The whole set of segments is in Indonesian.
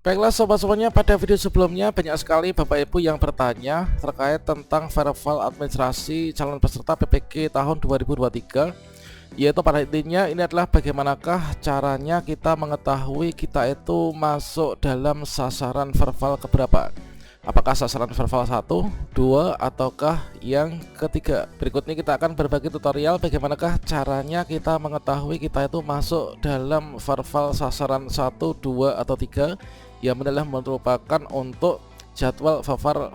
Baiklah sobat semuanya, pada video sebelumnya banyak sekali Bapak Ibu yang bertanya terkait tentang verifal administrasi calon peserta PPG tahun 2023, yaitu pada intinya ini adalah bagaimanakah caranya kita mengetahui kita itu masuk dalam sasaran verifal keberapa. Apakah sasaran verifal 1, 2, ataukah yang ketiga. Berikut ini kita akan berbagi tutorial bagaimanakah caranya kita mengetahui kita itu masuk dalam verifal sasaran 1, 2, atau 3, yang adalah merupakan untuk jadwal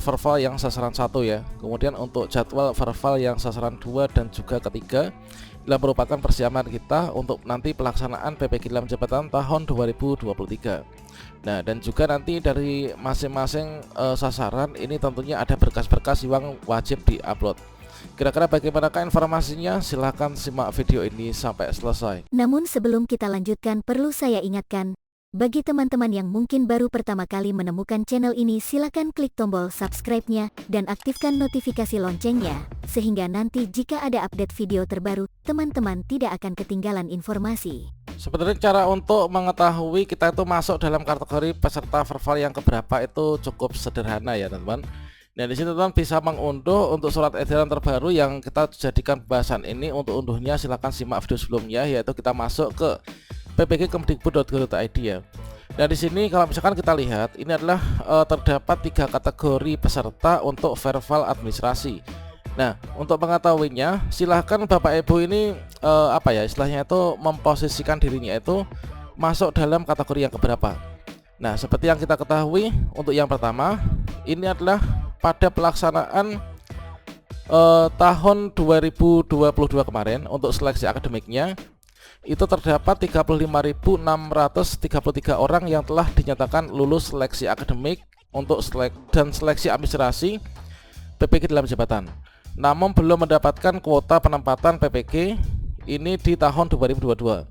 verifal yang sasaran 1 ya. Kemudian untuk jadwal verifal yang sasaran 2 dan juga ketiga adalah merupakan persiapan kita untuk nanti pelaksanaan PPG dalam jabatan tahun 2023. Nah, dan juga nanti dari masing-masing sasaran ini tentunya ada berkas-berkas yang wajib diupload. Kira-kira bagaimanakah informasinya? Silahkan simak video ini sampai selesai. Namun sebelum kita lanjutkan, perlu saya ingatkan, bagi teman-teman yang mungkin baru pertama kali menemukan channel ini, silakan klik tombol subscribe-nya dan aktifkan notifikasi loncengnya, sehingga nanti jika ada update video terbaru, teman-teman tidak akan ketinggalan informasi. Sebenarnya cara untuk mengetahui kita itu masuk dalam kategori peserta verifal yang keberapa itu cukup sederhana ya teman-teman. Nah, di sini teman-teman bisa mengunduh untuk surat edaran terbaru yang kita jadikan pembahasan ini. Untuk unduhnya silahkan simak video sebelumnya, yaitu kita masuk ke ppg.kemdikbud.go.id ya. Nah, di sini kalau misalkan kita lihat ini adalah terdapat 3 kategori peserta untuk verifal administrasi. Nah, untuk mengetahuinya silahkan Bapak Ibu ini istilahnya itu memposisikan dirinya itu masuk dalam kategori yang keberapa. Nah, seperti yang kita ketahui, untuk yang pertama ini adalah pada pelaksanaan tahun 2022 kemarin untuk seleksi akademiknya itu terdapat 35.633 orang yang telah dinyatakan lulus seleksi akademik untuk seleksi administrasi PPG dalam jabatan, namun belum mendapatkan kuota penempatan PPG ini di tahun 2022.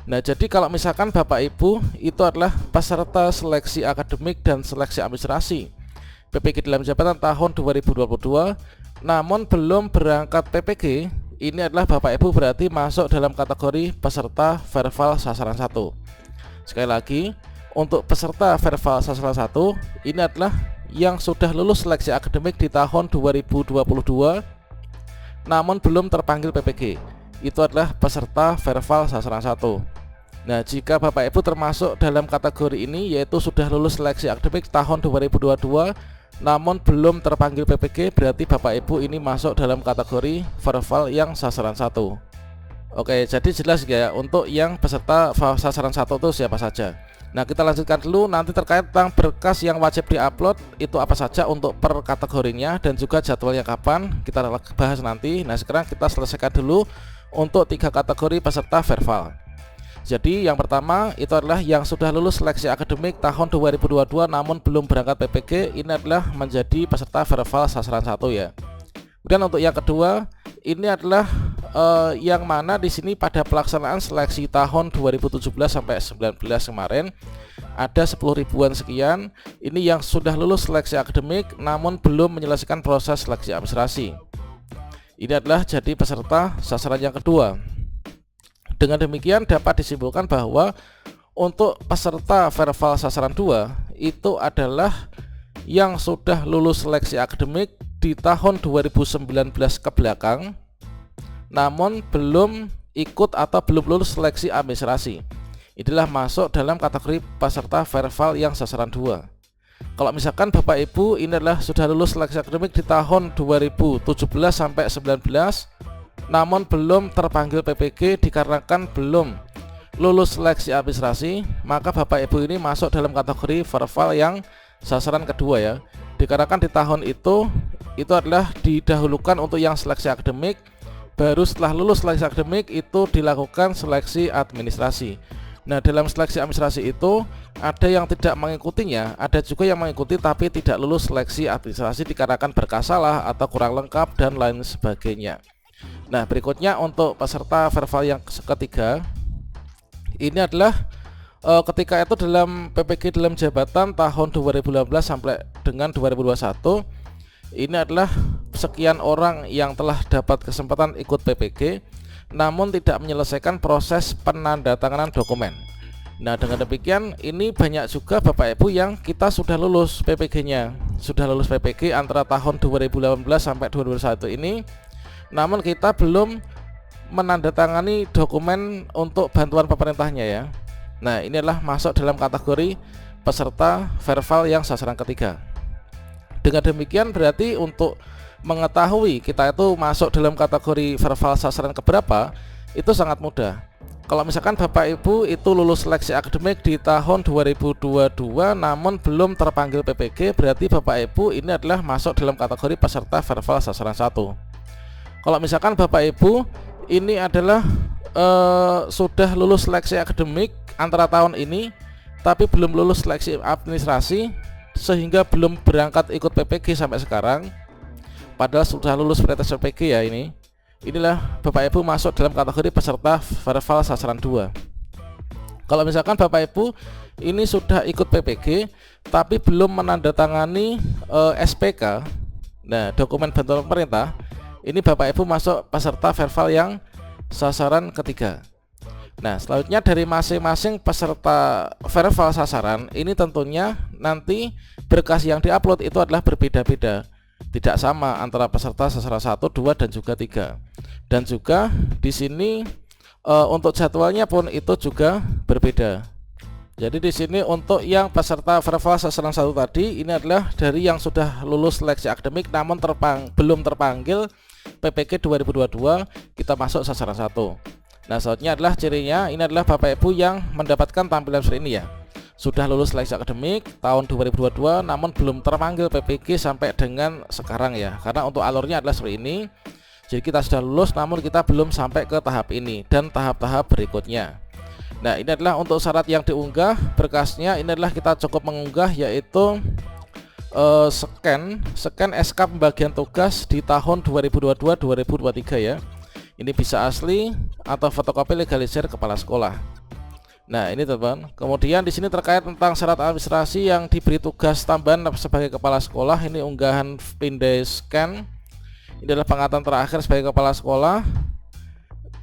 Nah, jadi kalau misalkan Bapak Ibu itu adalah peserta seleksi akademik dan seleksi administrasi PPG dalam jabatan tahun 2022 namun belum berangkat PPG, ini adalah Bapak Ibu berarti masuk dalam kategori peserta verifal sasaran 1. Sekali lagi, untuk peserta verifal sasaran 1 ini adalah yang sudah lulus seleksi akademik di tahun 2022 namun belum terpanggil PPG. Itu adalah peserta verifal sasaran 1. Nah, jika Bapak Ibu termasuk dalam kategori ini, yaitu sudah lulus seleksi akademik tahun 2022 namun belum terpanggil PPG, berarti Bapak Ibu ini masuk dalam kategori verifal yang sasaran 1. Oke, jadi jelas ya untuk yang peserta sasaran 1 itu siapa saja. Nah, kita lanjutkan dulu nanti terkait tentang berkas yang wajib diupload itu apa saja untuk per kategorinya dan juga jadwalnya kapan, kita bahas nanti. Nah, sekarang kita selesaikan dulu untuk 3 kategori peserta verifal. Jadi yang pertama itu adalah yang sudah lulus seleksi akademik tahun 2022 namun belum berangkat PPG, ini adalah menjadi peserta verifal sasaran 1 ya. Kemudian untuk yang kedua ini adalah yang mana di sini pada pelaksanaan seleksi tahun 2017 sampai 19 kemarin ada 10 ribuan sekian ini yang sudah lulus seleksi akademik namun belum menyelesaikan proses seleksi administrasi. Ini adalah jadi peserta sasaran yang kedua. Dengan demikian dapat disimpulkan bahwa untuk peserta verifal sasaran 2 itu adalah yang sudah lulus seleksi akademik di tahun 2019 ke belakang namun belum ikut atau belum lulus seleksi administrasi. Inilah masuk dalam kategori peserta verifal yang sasaran 2. Kalau misalkan Bapak Ibu ini adalah sudah lulus seleksi akademik di tahun 2017 sampai 19 namun belum terpanggil PPG dikarenakan belum lulus seleksi administrasi, maka Bapak Ibu ini masuk dalam kategori verifal yang sasaran kedua ya. Dikarenakan di tahun itu adalah didahulukan untuk yang seleksi akademik, baru setelah lulus seleksi akademik itu dilakukan seleksi administrasi. Nah, dalam seleksi administrasi itu ada yang tidak mengikutinya, ada juga yang mengikuti tapi tidak lulus seleksi administrasi dikarenakan berkas salah atau kurang lengkap dan lain sebagainya. Nah, berikutnya untuk peserta verifal yang ketiga ini adalah ketika itu dalam PPG dalam jabatan tahun 2018 sampai dengan 2021 ini adalah sekian orang yang telah dapat kesempatan ikut PPG namun tidak menyelesaikan proses penandatanganan dokumen. Nah, dengan demikian ini banyak juga Bapak Ibu yang kita sudah lulus PPG-nya, sudah lulus PPG antara tahun 2018 sampai 2021 ini, namun kita belum menandatangani dokumen untuk bantuan pemerintahnya ya. Nah, ini adalah masuk dalam kategori peserta verval yang sasaran ketiga. Dengan demikian berarti untuk mengetahui kita itu masuk dalam kategori verval sasaran keberapa itu sangat mudah. Kalau misalkan Bapak Ibu itu lulus seleksi akademik di tahun 2022 namun belum terpanggil PPG, berarti Bapak Ibu ini adalah masuk dalam kategori peserta verval sasaran 1. Kalau misalkan Bapak Ibu ini adalah sudah lulus seleksi akademik antara tahun ini tapi belum lulus seleksi administrasi sehingga belum berangkat ikut PPG sampai sekarang, padahal sudah lulus pretest PPG ya, inilah Bapak Ibu masuk dalam kategori peserta verval sasaran 2. Kalau misalkan Bapak Ibu ini sudah ikut PPG tapi belum menandatangani SPK, nah dokumen bantuan pemerintah, ini Bapak Ibu masuk peserta verval yang sasaran ketiga. Nah, selanjutnya dari masing-masing peserta verval sasaran ini tentunya nanti berkas yang diupload itu adalah berbeda-beda, tidak sama antara peserta sasaran 1, 2 dan juga 3. Dan juga di sini untuk jadwalnya pun itu juga berbeda. Jadi di sini untuk yang peserta verval sasaran 1 tadi ini adalah dari yang sudah lulus seleksi akademik namun belum terpanggil PPG 2022, kita masuk sasaran 1. Nah, selanjutnya adalah cirinya ini adalah Bapak Ibu yang mendapatkan tampilan seperti ini ya. Sudah lulus seleksi akademik tahun 2022 namun belum terpanggil PPG sampai dengan sekarang ya. Karena untuk alurnya adalah seperti ini. Jadi kita sudah lulus namun kita belum sampai ke tahap ini dan tahap-tahap berikutnya. Nah, ini adalah untuk syarat yang diunggah berkasnya. Ini adalah kita cukup mengunggah yaitu scan SK pembagian tugas di tahun 2022-2023 ya. Ini bisa asli atau fotokopi legalisir kepala sekolah. Nah, ini teman-teman. Kemudian di sini terkait tentang syarat administrasi yang diberi tugas tambahan sebagai kepala sekolah, ini unggahan pindai scan. Ini adalah pengangkatan terakhir sebagai kepala sekolah.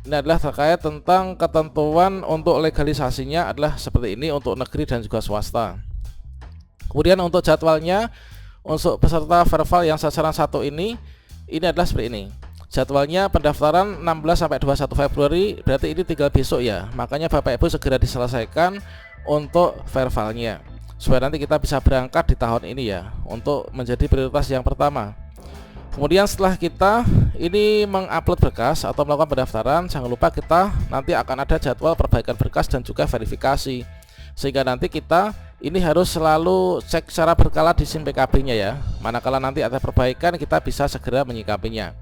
Ini adalah terkait tentang ketentuan untuk legalisasinya adalah seperti ini untuk negeri dan juga swasta. Kemudian untuk jadwalnya untuk peserta verval yang sasaran 1 ini adalah seperti ini. Jadwalnya pendaftaran 16 sampai 21 Februari, berarti ini tinggal besok ya. Makanya Bapak Ibu segera diselesaikan untuk vervalnya supaya nanti kita bisa berangkat di tahun ini ya, untuk menjadi prioritas yang pertama. Kemudian setelah kita ini mengupload berkas atau melakukan pendaftaran, jangan lupa kita nanti akan ada jadwal perbaikan berkas dan juga verifikasi. Sehingga nanti kita ini harus selalu cek secara berkala di SIM PKB-nya ya. Manakala nanti ada perbaikan, kita bisa segera menyikapinya.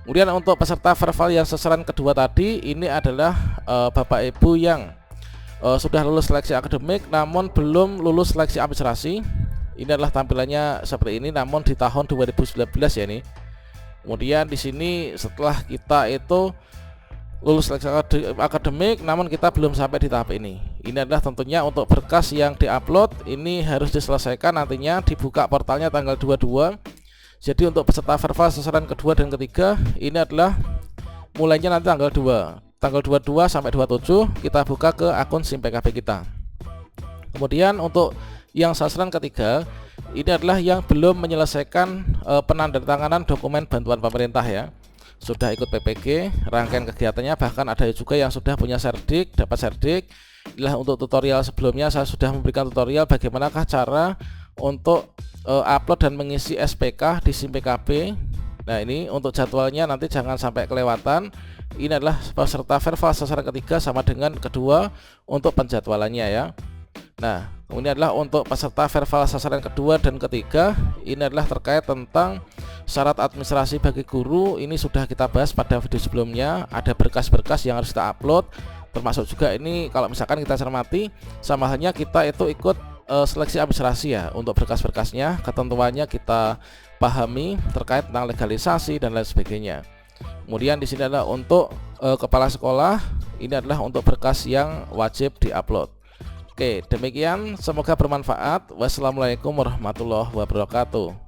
Kemudian untuk peserta verval yang sasaran kedua tadi, ini adalah Bapak Ibu yang sudah lulus seleksi akademik namun belum lulus seleksi administrasi. Ini adalah tampilannya seperti ini namun di tahun 2019 ya ini. Kemudian di sini setelah kita itu lulus seleksi akademik namun kita belum sampai di tahap ini. Ini adalah tentunya untuk berkas yang diupload ini harus diselesaikan, nantinya dibuka portalnya tanggal 22. Jadi untuk peserta verval sasaran kedua dan ketiga ini adalah mulainya nanti tanggal 22 sampai 27 kita buka ke akun SIM PKB kita. Kemudian untuk yang sasaran ketiga ini adalah yang belum menyelesaikan penandatanganan dokumen bantuan pemerintah ya. Sudah ikut PPG, rangkaian kegiatannya, bahkan ada juga yang sudah punya serdik, dapat serdik. Inilah untuk tutorial sebelumnya saya sudah memberikan tutorial bagaimanakah cara untuk upload dan mengisi SPK di SIM PKB. Nah, ini untuk jadwalnya nanti jangan sampai kelewatan. Ini adalah peserta verval sasaran ketiga sama dengan kedua untuk penjadwalannya ya. Nah, kemudian adalah untuk peserta verval sasaran kedua dan ketiga, ini adalah terkait tentang syarat administrasi bagi guru. Ini sudah kita bahas pada video sebelumnya. Ada berkas-berkas yang harus kita upload, termasuk juga ini kalau misalkan kita cermati sama halnya kita itu ikut seleksi administrasi ya. Untuk berkas-berkasnya, ketentuannya kita pahami terkait tentang legalisasi dan lain sebagainya. Kemudian di sini adalah untuk kepala sekolah, ini adalah untuk berkas yang wajib diupload. Oke, demikian, semoga bermanfaat. Wassalamualaikum warahmatullahi wabarakatuh.